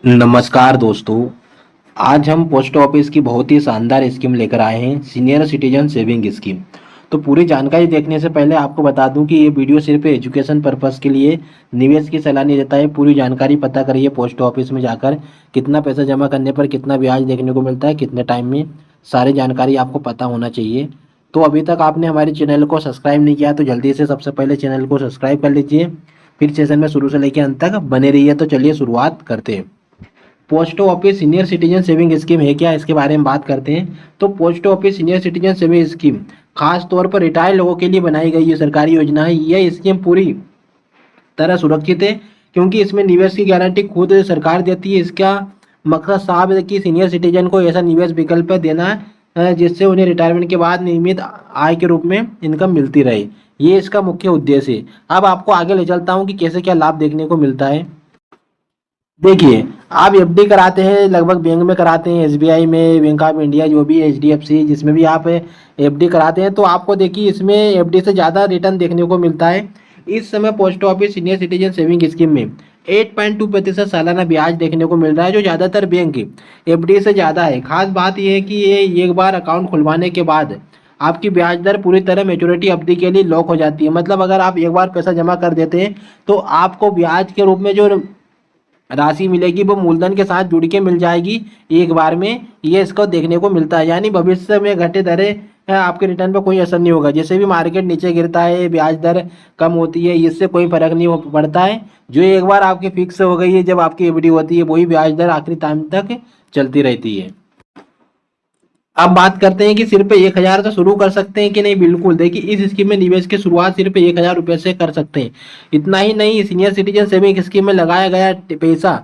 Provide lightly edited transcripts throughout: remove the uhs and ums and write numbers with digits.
नमस्कार दोस्तों। आज हम पोस्ट ऑफिस की बहुत ही शानदार स्कीम लेकर आए हैं, सीनियर सिटीजन सेविंग स्कीम। तो पूरी जानकारी देखने से पहले आपको बता दूं कि ये वीडियो सिर्फ एजुकेशन पर्पस के लिए निवेश की सलाह नहीं देता है। पूरी जानकारी पता करिए पोस्ट ऑफिस में जाकर कितना पैसा जमा करने पर कितना ब्याज देखने को मिलता है, कितने टाइम में, सारी जानकारी आपको पता होना चाहिए। तो अभी तक आपने हमारे चैनल को सब्सक्राइब नहीं किया तो जल्दी से सबसे पहले चैनल को सब्सक्राइब कर लीजिए। फिर सेशन में शुरू से लेकर अंत तक बने रहिए। तो चलिए शुरुआत करते हैं। Post office senior citizen saving scheme है क्या, इसके बारे में बात करते हैं। तो post office senior citizen saving scheme खास तौर पर रिटायर्ड लोगों के लिए बनाई गई ये सरकारी योजना है। यह स्कीम पूरी तरह सुरक्षित है क्योंकि इसमें निवेश की गारंटी खुद सरकार देती है। इसका मकसद साफ है कि सीनियर सिटीजन को ऐसा निवेश विकल्प देना है जिससे उन्हें रिटायरमेंट के बाद नियमित आय के रूप में इनकम मिलती रहे। ये इसका मुख्य उद्देश्य है। अब आपको आगे ले चलता हूँ कि कैसे क्या लाभ देखने को मिलता है। देखिए, आप एफडी कराते हैं लगभग बैंक में कराते हैं, एसबीआई में, बैंक ऑफ इंडिया, जो भी एचडीएफसी, जिसमें भी आप एफडी कराते हैं तो आपको देखिए इसमें एफडी से ज़्यादा रिटर्न देखने को मिलता है। इस समय post office senior citizen saving scheme में 8.2% सालाना ब्याज देखने को मिल रहा है, जो ज़्यादातर बैंक एफडी से ज़्यादा है। खास बात यह है कि ये एक बार अकाउंट खुलवाने के बाद आपकी ब्याज दर पूरी तरह मेच्योरिटी अवधि के लिए लॉक हो जाती है। मतलब अगर आप एक बार पैसा जमा कर देते हैं तो आपको ब्याज के रूप में जो राशि मिलेगी वो मूलधन के साथ जुड़ के मिल जाएगी एक बार में। ये इसको देखने को मिलता है, यानी भविष्य में घटे दरें आपके रिटर्न पर कोई असर नहीं होगा। जैसे भी मार्केट नीचे गिरता है, ब्याज दर कम होती है, इससे कोई फर्क नहीं पड़ता है। जो एक बार आपकी फिक्स हो गई है, जब आपकी एफडी होती है, वही ब्याज दर आखिरी टाइम तक चलती रहती है। अब बात करते हैं कि सिर्फ 1,000 से शुरू कर सकते हैं कि नहीं। बिल्कुल, देखिए इस स्कीम में निवेश की शुरुआत सिर्फ 1,000 रुपये से कर सकते हैं। इतना ही नहीं, सीनियर सिटीजन सेविंग स्कीम में लगाया गया पैसा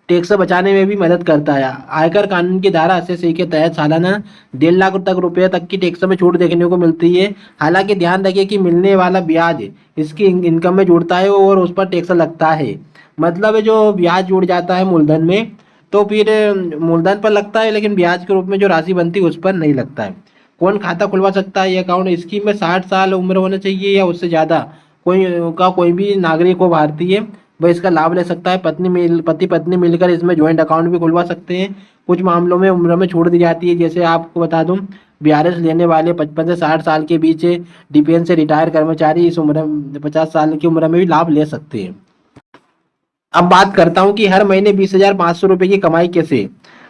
टैक्स बचाने में भी मदद करता है। आयकर कानून की धारा 80 के तहत सालाना 1.5 लाख रुपये तक की टैक्स में छूट देखने को मिलती है। हालांकि ध्यान रखिए कि मिलने वाला ब्याज इसकी इनकम में जुड़ता है और उस पर टैक्स लगता है। मतलब जो ब्याज जुड़ जाता है मूलधन में तो फिर मूलधन पर लगता है, लेकिन ब्याज के रूप में जो राशि बनती है उस पर नहीं लगता है। कौन खाता खुलवा सकता है ये अकाउंट? स्कीम में 60 साल उम्र होना चाहिए या उससे ज़्यादा कोई भी नागरिक हो भारतीय, वह इसका लाभ ले सकता है। पति पत्नी मिलकर इसमें ज्वाइंट अकाउंट भी खुलवा सकते हैं। कुछ मामलों में उम्र में छूट दी जाती है, जैसे आपको बता दूं, बीआरएस लेने वाले 55 से 60 साल के बीच डिफेंस से रिटायर कर्मचारी इस उम्र 50 साल की उम्र में भी लाभ ले सकते हैं। अब बात करता हूं कि हर महीने 20,500 रुपए की कमाई कैसे।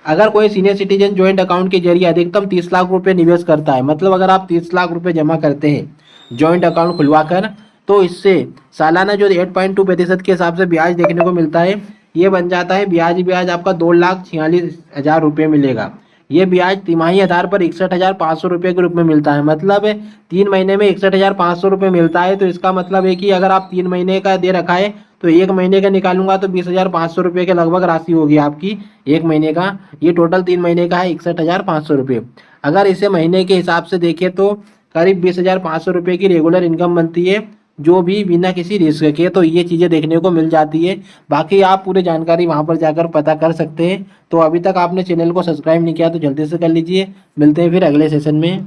अगर कोई सीनियर सिटीजन ज्वाइंट अकाउंट के जरिए अधिकतम 30 लाख रुपए निवेश करता है, मतलब अगर आप 30 लाख रुपए जमा करते हैं ज्वाइंट अकाउंट खुलवाकर, तो इससे सालाना जो 8.2% के हिसाब से ब्याज देखने को मिलता है, ये बन जाता है ब्याज आपका 2,46,000 रुपये मिलेगा। ये ब्याज तिमाही आधार पर 61,500 रुपये के रूप में मिलता है। मतलब 3 महीने में 61,500 रुपये मिलता है। तो इसका मतलब है कि अगर आप 3 महीने का दे रखा है तो 1 महीने का निकालूंगा तो 20,500 रुपये के लगभग राशि होगी आपकी 1 महीने का। ये टोटल 3 महीने का है 61,500 रुपये। अगर इसे महीने के हिसाब से देखें तो करीब 20,500 रुपये की रेगुलर इनकम बनती है, जो भी बिना किसी रिस्क के। तो ये चीज़ें देखने को मिल जाती है। बाकी आप पूरी जानकारी वहाँ पर जाकर पता कर सकते हैं। तो अभी तक आपने चैनल को सब्सक्राइब नहीं किया तो जल्दी से कर लीजिए। मिलते हैं फिर अगले सेशन में।